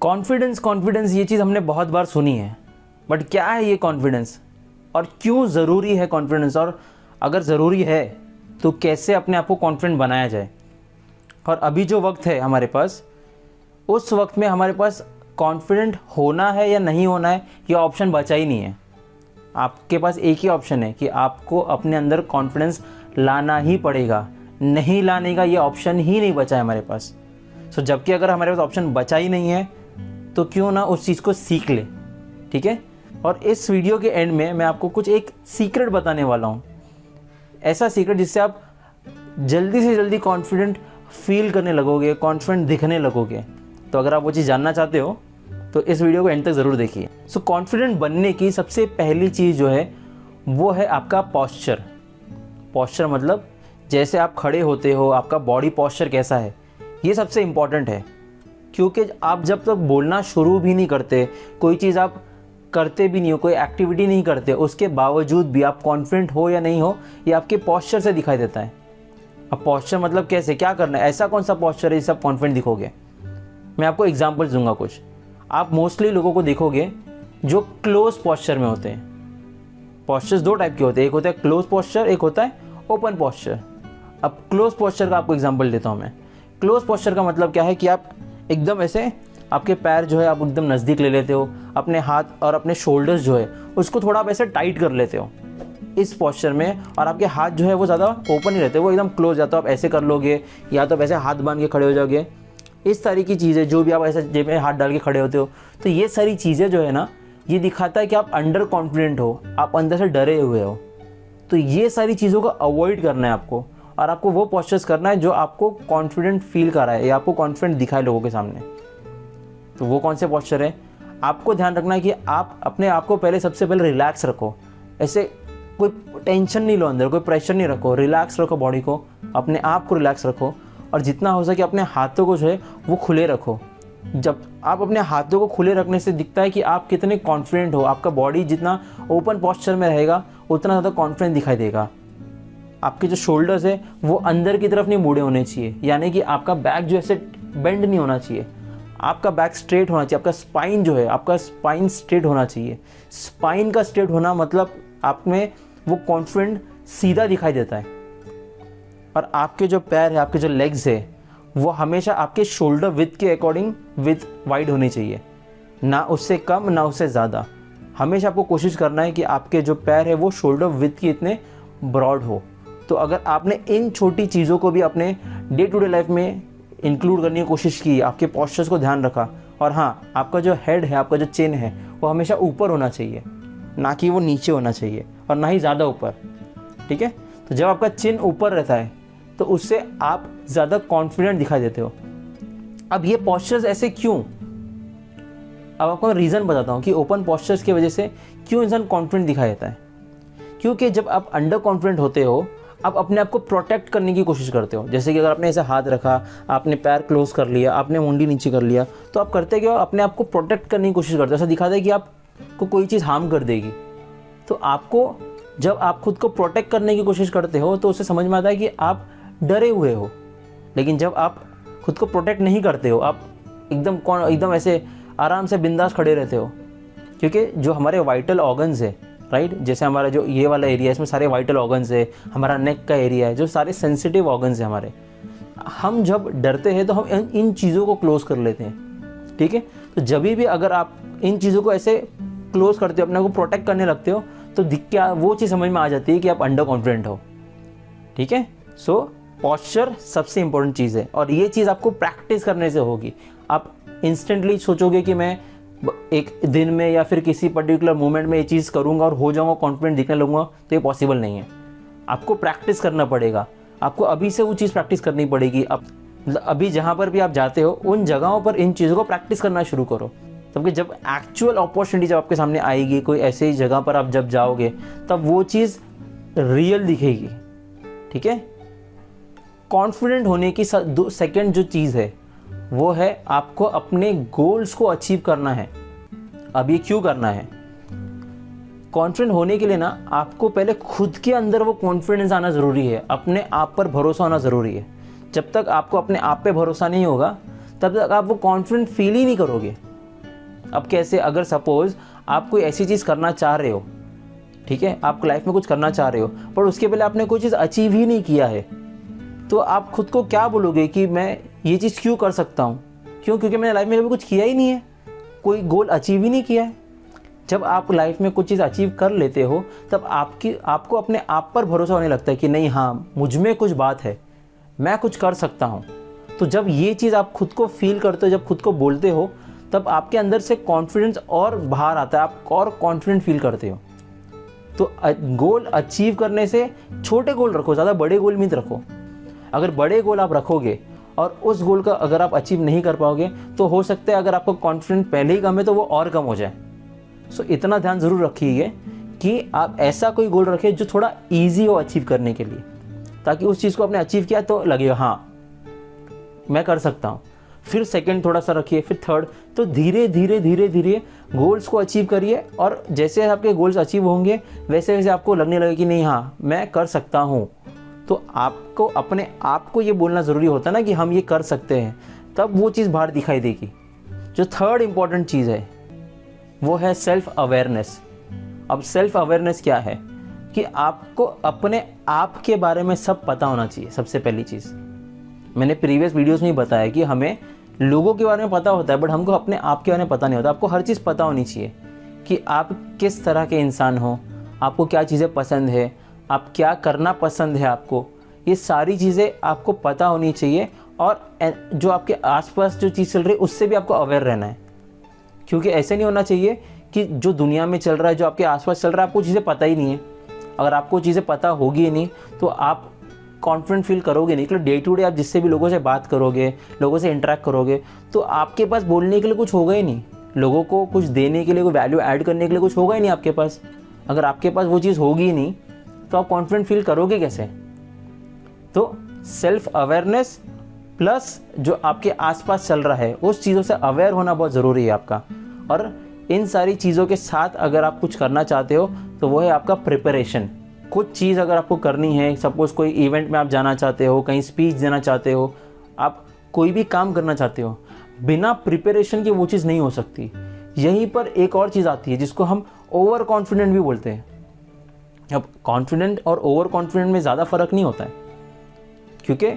Confidence confidence ये चीज़ हमने बहुत बार सुनी है, बट क्या है ये कॉन्फिडेंस और क्यों ज़रूरी है कॉन्फिडेंस, और अगर ज़रूरी है तो कैसे अपने आप को कॉन्फिडेंट बनाया जाए। और अभी जो वक्त है हमारे पास, उस वक्त में हमारे पास कॉन्फिडेंट होना है या नहीं होना है ये ऑप्शन बचा ही नहीं है। आपके पास एक ही ऑप्शन है कि आपको अपने अंदर कॉन्फिडेंस लाना ही पड़ेगा, नहीं लाने का ये ऑप्शन ही नहीं बचा है हमारे पास। सो जबकि अगर हमारे पास ऑप्शन बचा ही नहीं है तो क्यों ना उस चीज़ को सीख ले, ठीक है। और इस वीडियो के एंड में मैं आपको कुछ एक सीक्रेट बताने वाला हूँ, ऐसा सीक्रेट जिससे आप जल्दी से जल्दी कॉन्फिडेंट फील करने लगोगे, कॉन्फिडेंट दिखने लगोगे। तो अगर आप वो चीज़ जानना चाहते हो तो इस वीडियो को एंड तक ज़रूर देखिए। सो कॉन्फिडेंट बनने की सबसे पहली चीज़ जो है वो है आपका पॉस्चर। पॉस्चर मतलब जैसे आप खड़े होते हो, आपका बॉडी पॉस्चर कैसा है, ये सबसे इम्पॉर्टेंट है। क्योंकि आप जब तक बोलना शुरू भी नहीं करते, कोई चीज़ आप करते भी नहीं हो, कोई एक्टिविटी नहीं करते, उसके बावजूद भी आप कॉन्फिडेंट हो या नहीं हो ये आपके पॉस्चर से दिखाई देता है। अब पॉस्चर मतलब कैसे, क्या करना है, ऐसा कौन सा पॉस्चर है जिससे आप कॉन्फिडेंट दिखोगे। मैं आपको एग्जांपल दूंगा कुछ। आप मोस्टली लोगों को देखोगे जो क्लोज पॉस्चर में होते हैं। पॉस्चर्स दो टाइप के होते हैं, एक होता है क्लोज पॉस्चर, एक होता है ओपन पॉस्चर। अब क्लोज पॉस्चर का आपको एग्जांपल देता हूँ मैं। क्लोज पॉस्चर का मतलब क्या है कि आप एकदम ऐसे, आपके पैर जो है आप एकदम नज़दीक ले लेते हो, अपने हाथ और अपने शोल्डर्स जो है उसको थोड़ा आप ऐसे टाइट कर लेते हो इस पॉस्चर में, और आपके हाथ जो है वो ज़्यादा ओपन ही रहते हैं, वो एकदम क्लोज। या तो आप ऐसे कर लोगे या तो आप ऐसे हाथ बांध के खड़े हो जाओगे। इस तरह की चीज़ें जो भी आप ऐसे जेब में हाथ डाल के खड़े होते हो, तो ये सारी चीज़ें जो है ना, ये दिखाता है कि आप अंडर कॉन्फिडेंट हो, आप अंदर से डरे हुए हो। तो ये सारी चीज़ों को अवॉइड करना है आपको, और आपको वो पॉस्चर्स करना है जो आपको कॉन्फिडेंट फील करा है या आपको कॉन्फिडेंट दिखाए लोगों के सामने। तो वो कौन से पॉस्चर है, आपको ध्यान रखना है कि आप अपने आप को पहले, सबसे पहले रिलैक्स रखो। ऐसे कोई टेंशन नहीं लो अंदर, कोई प्रेशर नहीं रखो, रिलैक्स रखो बॉडी को, अपने आप को रिलैक्स रखो, और जितना हो सके अपने हाथों को जो है वो खुले रखो। जब आप अपने हाथों को खुले रखने से दिखता है कि आप कितने कॉन्फिडेंट हो। आपका बॉडी जितना ओपन पॉस्चर में रहेगा उतना ज़्यादा कॉन्फिडेंट दिखाई देगा। आपके जो शोल्डर्स है वो अंदर की तरफ नहीं मुड़े होने चाहिए, यानी कि आपका बैक जो ऐसे बेंड नहीं होना चाहिए, आपका बैक स्ट्रेट होना चाहिए। आपका स्पाइन जो है, आपका स्पाइन स्ट्रेट होना चाहिए। स्पाइन का स्ट्रेट होना मतलब आप में वो कॉन्फिडेंट सीधा दिखाई देता है। और आपके जो पैर है, आपके जो लेग्स है, वो हमेशा आपके शोल्डर विड्थ के अकॉर्डिंग विड्थ वाइड होनी चाहिए, ना उससे कम ना उससे ज़्यादा। हमेशा आपको कोशिश करना है कि आपके जो पैर है वो शोल्डर विड्थ के इतने ब्रॉड हो। तो अगर आपने इन छोटी चीज़ों को भी अपने डे टू डे लाइफ में इंक्लूड करने की कोशिश की, आपके पॉस्चर्स को ध्यान रखा, और हाँ, आपका जो हेड है, आपका जो चिन है वो हमेशा ऊपर होना चाहिए, ना कि वो नीचे होना चाहिए, और ना ही ज़्यादा ऊपर, ठीक है। तो जब आपका चिन ऊपर रहता है तो उससे आप ज़्यादा कॉन्फिडेंट दिखाई देते हो। अब ये पॉस्चर्स ऐसे क्यों, अब आपको रीज़न बताता हूँ कि ओपन पॉस्चर्स की वजह से क्यों इंसान कॉन्फिडेंट दिखाई देता है। क्योंकि जब आप अंडर कॉन्फिडेंट होते हो, आप अपने आप को प्रोटेक्ट करने की कोशिश करते हो। जैसे कि अगर आपने ऐसे हाथ रखा, आपने पैर क्लोज कर लिया, आपने मुंडी नीचे कर लिया, तो आप करते क्या हो, अपने आप को प्रोटेक्ट करने की कोशिश करते हो। ऐसा दिखाता है कि आपको कोई चीज़ हार्म कर देगी। तो आपको, जब आप खुद को प्रोटेक्ट करने की कोशिश करते हो तो उससे समझ में आता है कि आप डरे हुए हो। लेकिन जब आप खुद को प्रोटेक्ट नहीं करते हो, आप एकदम ऐसे आराम से बिंदास खड़े रहते हो। क्योंकि जो हमारे वाइटल ऑर्गन्स है, राइट, जैसे हमारा जो ये वाला एरिया है इसमें सारे वाइटल ऑर्गन्स है, हमारा नेक का एरिया है, जो सारे सेंसिटिव ऑर्गन्स है हमारे, हम जब डरते हैं तो हम इन चीज़ों को क्लोज कर लेते हैं, ठीक है। तो जब भी अगर आप इन चीज़ों को ऐसे क्लोज करते हो, अपने को प्रोटेक्ट करने लगते हो, तो क्या वो चीज़ समझ में आ जाती है कि आप अंडर कॉन्फिडेंट हो, ठीक है। सो पॉस्चर सबसे इंपॉर्टेंट चीज़ है, और ये चीज़ आपको प्रैक्टिस करने से होगी। आप इंस्टेंटली सोचोगे कि मैं एक दिन में या फिर किसी पर्टिकुलर मोमेंट में ये चीज़ करूँगा और हो जाऊँगा, कॉन्फिडेंट दिखने लगूँगा, तो ये पॉसिबल नहीं है। आपको प्रैक्टिस करना पड़ेगा, आपको अभी से वो चीज़ प्रैक्टिस करनी पड़ेगी। अभी जहाँ पर भी आप जाते हो उन जगहों पर इन चीज़ों को प्रैक्टिस करना शुरू करो। तब जब एक्चुअल अपॉर्चुनिटी जब आपके सामने आएगी, कोई ऐसी ही जगह पर आप जब जाओगे, तब वो चीज़ रियल दिखेगी, ठीक है। कॉन्फिडेंट होने की सेकंड जो चीज़ है वो है आपको अपने गोल्स को अचीव करना है। अब ये क्यों करना है, कॉन्फिडेंट होने के लिए ना आपको पहले खुद के अंदर वो कॉन्फिडेंस आना ज़रूरी है, अपने आप पर भरोसा होना ज़रूरी है। जब तक आपको अपने आप पे भरोसा नहीं होगा तब तक आप वो कॉन्फिडेंट फील ही नहीं करोगे। अब कैसे, अगर सपोज आप कोई ऐसी चीज़ करना चाह रहे हो, ठीक है, आप लाइफ में कुछ करना चाह रहे हो, पर उसके पहले आपने कोई चीज़ अचीव ही नहीं किया है, तो आप खुद को क्या बोलोगे कि मैं ये चीज़ क्यों कर सकता हूँ? क्यों? क्योंकि मैंने लाइफ में कभी कुछ किया ही नहीं है, कोई गोल अचीव ही नहीं किया है। जब आप लाइफ में कुछ चीज़ अचीव कर लेते हो तब आपको अपने आप पर भरोसा होने लगता है कि नहीं, हाँ, मुझ में कुछ बात है, मैं कुछ कर सकता हूँ। तो जब ये चीज़ आप खुद को फील करते हो, जब खुद को बोलते हो, तब आपके अंदर से कॉन्फिडेंस और बाहर आता है, आप और कॉन्फिडेंट फील करते हो। तो गोल अचीव करने से छोटे गोल रखो, ज़्यादा बड़े गोल मत रखो। अगर बड़े गोल आप रखोगे और उस गोल का अगर आप अचीव नहीं कर पाओगे तो हो सकता है अगर आपका कॉन्फिडेंस पहले ही कम है तो वो और कम हो जाए। सो इतना ध्यान ज़रूर रखिए कि आप ऐसा कोई गोल रखें जो थोड़ा ईजी हो अचीव करने के लिए, ताकि उस चीज़ को आपने अचीव किया तो लगेगा हाँ मैं कर सकता हूँ। फिर सेकंड थोड़ा सा रखिए, फिर थर्ड। तो धीरे धीरे धीरे धीरे गोल्स को अचीव करिए, और जैसे आपके गोल्स अचीव होंगे वैसे वैसे आपको लगने लगे कि नहीं, हाँ मैं कर सकता हूँ। तो आपको अपने आप को ये बोलना ज़रूरी होता है ना कि हम ये कर सकते हैं, तब वो चीज़ बाहर दिखाई देगी। जो थर्ड इम्पॉर्टेंट चीज़ है वो है सेल्फ अवेयरनेस। अब सेल्फ अवेयरनेस क्या है कि आपको अपने आप के बारे में सब पता होना चाहिए। सबसे पहली चीज़ मैंने प्रीवियस वीडियोस में ही बताया कि हमें लोगों के बारे में पता होता है, बट हमको अपने आप के बारे में पता नहीं होता। आपको हर चीज़ पता होनी चाहिए कि आप किस तरह के इंसान हो, आपको क्या चीज़ें पसंद है, आप क्या करना पसंद है आपको, ये सारी चीज़ें आपको पता होनी चाहिए। और जो आपके आसपास जो चीज़ चल रही है उससे भी आपको अवेयर रहना है, क्योंकि ऐसे नहीं होना चाहिए कि जो दुनिया में चल रहा है, जो आपके आसपास चल रहा है, आपको चीज़ें पता ही नहीं है। अगर आपको चीज़ें पता होगी नहीं तो आप कॉन्फिडेंट फील करोगे नहीं। क्योंकि डे टू डे आप जिससे भी लोगों से बात करोगे, लोगों से इंटरेक्ट करोगे, तो आपके पास बोलने के लिए कुछ होगा ही नहीं, लोगों को कुछ देने के लिए, कोई वैल्यू ऐड करने के लिए कुछ होगा ही नहीं आपके पास। अगर आपके पास वो चीज़ होगी ही नहीं तो आप कॉन्फिडेंट फील करोगे कैसे? तो सेल्फ अवेयरनेस प्लस जो आपके आसपास चल रहा है उस चीज़ों से अवेयर होना बहुत ज़रूरी है आपका। और इन सारी चीज़ों के साथ अगर आप कुछ करना चाहते हो तो वो है आपका प्रिपरेशन। कुछ चीज़ अगर आपको करनी है, सपोज़ कोई इवेंट में आप जाना चाहते हो, कहीं स्पीच देना चाहते हो, आप कोई भी काम करना चाहते हो, बिना प्रिपरेशन के वो चीज़ नहीं हो सकती। यहीं पर एक और चीज़ आती है जिसको हम ओवर कॉन्फिडेंट भी बोलते हैं। अब कॉन्फिडेंट और ओवर कॉन्फिडेंट में ज़्यादा फ़र्क नहीं होता है, क्योंकि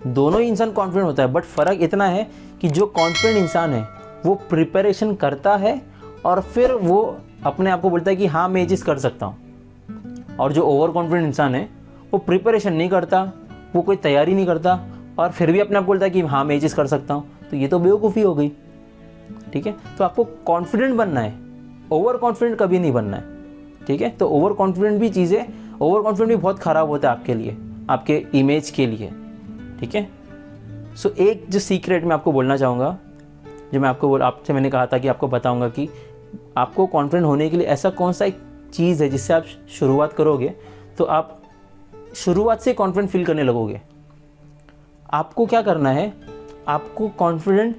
दोनों ही इंसान कॉन्फिडेंट होता है, बट फ़र्क इतना है कि जो कॉन्फिडेंट इंसान है वो प्रिपरेशन करता है और फिर वो अपने आप को बोलता है कि हाँ मैं ये चीज़ कर सकता हूँ। और जो ओवर कॉन्फिडेंट इंसान है वो प्रिपरेशन नहीं करता, वो कोई तैयारी नहीं करता और फिर भी अपने आप बोलता है कि हाँ मैं ये चीज़ कर सकता हूँ। तो ये तो बेवकूफ़ी हो गई, ठीक है। तो आपको कॉन्फिडेंट बनना है, ओवर कॉन्फिडेंट कभी नहीं बनना है, ठीक है। तो ओवर कॉन्फिडेंट भी चीज़ें, ओवर कॉन्फिडेंट भी बहुत ख़राब होता है आपके लिए, आपके इमेज के लिए, ठीक है। सो एक जो सीक्रेट मैं आपको बोलना चाहूँगा, जो मैं आपसे मैंने कहा था कि आपको बताऊँगा कि आपको कॉन्फिडेंट होने के लिए ऐसा कौन सा एक चीज़ है जिससे आप शुरुआत करोगे तो आप शुरुआत से कॉन्फिडेंट फील करने लगोगे। आपको क्या करना है, आपको कॉन्फिडेंट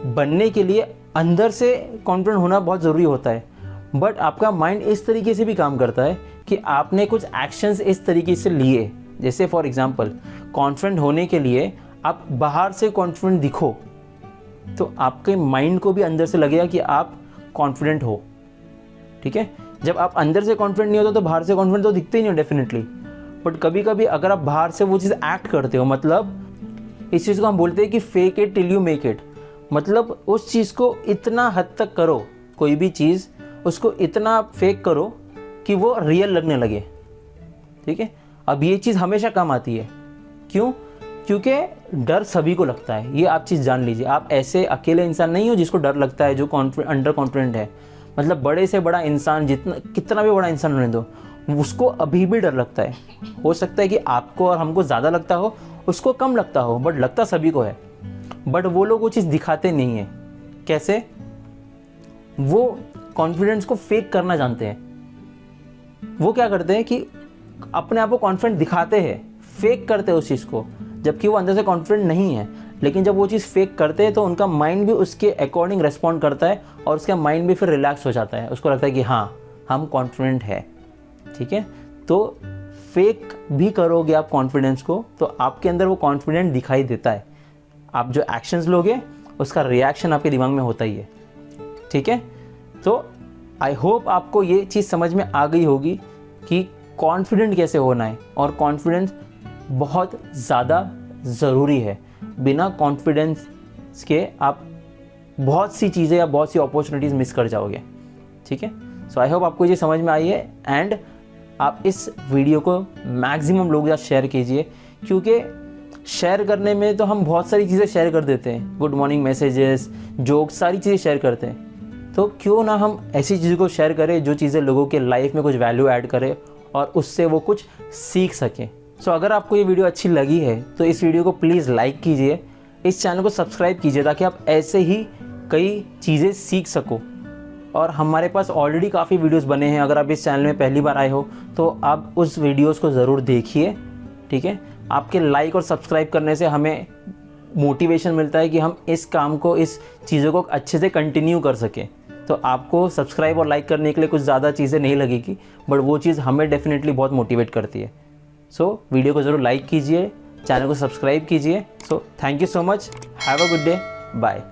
बनने के लिए अंदर से कॉन्फिडेंट होना बहुत ज़रूरी होता है, बट आपका माइंड इस तरीके से भी काम करता है कि आपने कुछ एक्शंस इस तरीके से लिए। जैसे फॉर एग्जांपल, कॉन्फिडेंट होने के लिए आप बाहर से कॉन्फिडेंट दिखो तो आपके माइंड को भी अंदर से लगेगा कि आप कॉन्फिडेंट हो, ठीक है। जब आप अंदर से कॉन्फिडेंट नहीं होते तो बाहर से कॉन्फिडेंट तो दिखते ही नहीं डेफिनेटली, बट कभी कभी अगर आप बाहर से वो चीज़ एक्ट करते हो, मतलब इस चीज़ को हम बोलते हैं कि fake it till you make it, मतलब उस चीज़ को इतना हद तक करो, कोई भी चीज़ उसको इतना फेक करो कि वो रियल लगने लगे, ठीक है। अब ये चीज़ हमेशा काम आती है, क्यों? क्योंकि डर सभी को लगता है, ये आप चीज़ जान लीजिए। आप ऐसे अकेले इंसान नहीं हो जिसको डर लगता है, जो अंडर कॉन्फिडेंट है। मतलब बड़े से बड़ा इंसान, कितना भी बड़ा इंसान होने दो, उसको अभी भी डर लगता है। हो सकता है कि आपको और हमको ज़्यादा लगता हो, उसको कम लगता हो, बट लगता सभी को है। बट वो लोग वो चीज़ दिखाते नहीं है। कैसे? वो कॉन्फिडेंस को फेक करना जानते हैं। वो क्या करते हैं कि अपने आप को कॉन्फिडेंट दिखाते हैं, फेक करते हैं उस चीज़ को, जबकि वो अंदर से कॉन्फिडेंट नहीं है। लेकिन जब वो चीज़ फेक करते हैं तो उनका माइंड भी उसके अकॉर्डिंग रेस्पॉन्ड करता है और उसका माइंड भी फिर रिलैक्स हो जाता है। उसको लगता है कि हाँ हम कॉन्फिडेंट है, ठीक है। तो फेक भी करोगे आप कॉन्फिडेंस को तो आपके अंदर वो कॉन्फिडेंट दिखाई देता है। आप जो एक्शंस लोगे उसका रिएक्शन आपके दिमाग में होता ही है, ठीक है। तो आई होप आपको ये चीज़ समझ में आ गई होगी कि कॉन्फिडेंट कैसे होना है, और कॉन्फिडेंस बहुत ज़्यादा ज़रूरी है। बिना कॉन्फिडेंस के आप बहुत सी चीज़ें या बहुत सी अपॉर्चुनिटीज़ मिस कर जाओगे। ठीक है, सो आई होप आपको ये समझ में आई है, एंड आप इस वीडियो को मैक्सिमम लोग साथ शेयर कीजिए, क्योंकि शेयर करने में तो हम बहुत सारी चीज़ें शेयर कर देते हैं, गुड मॉर्निंग मैसेजेस, जोक्स, सारी चीज़ें शेयर करते हैं। तो क्यों ना हम ऐसी चीज़ों को शेयर करें जो चीज़ें लोगों के लाइफ में कुछ वैल्यू ऐड करे और उससे वो कुछ सीख सकें। सो अगर आपको ये वीडियो अच्छी लगी है तो इस वीडियो को प्लीज़ लाइक कीजिए, इस चैनल को सब्सक्राइब कीजिए, ताकि आप ऐसे ही कई चीज़ें सीख सको। और हमारे पास ऑलरेडी काफ़ी वीडियोस बने हैं, अगर आप इस चैनल में पहली बार आए हो तो आप उस वीडियोस को ज़रूर देखिए। ठीक है, आपके लाइक और सब्सक्राइब करने से हमें मोटिवेशन मिलता है कि हम इस काम को, इस चीज़ों को अच्छे से कंटिन्यू कर सकें। तो आपको सब्सक्राइब और लाइक करने के लिए कुछ ज़्यादा चीज़ें नहीं लगेगी, बट वो चीज़ हमें डेफिनेटली बहुत मोटिवेट करती है। सो वीडियो को ज़रूर लाइक कीजिए, चैनल को सब्सक्राइब कीजिए। So thank you so much, have a good day, bye.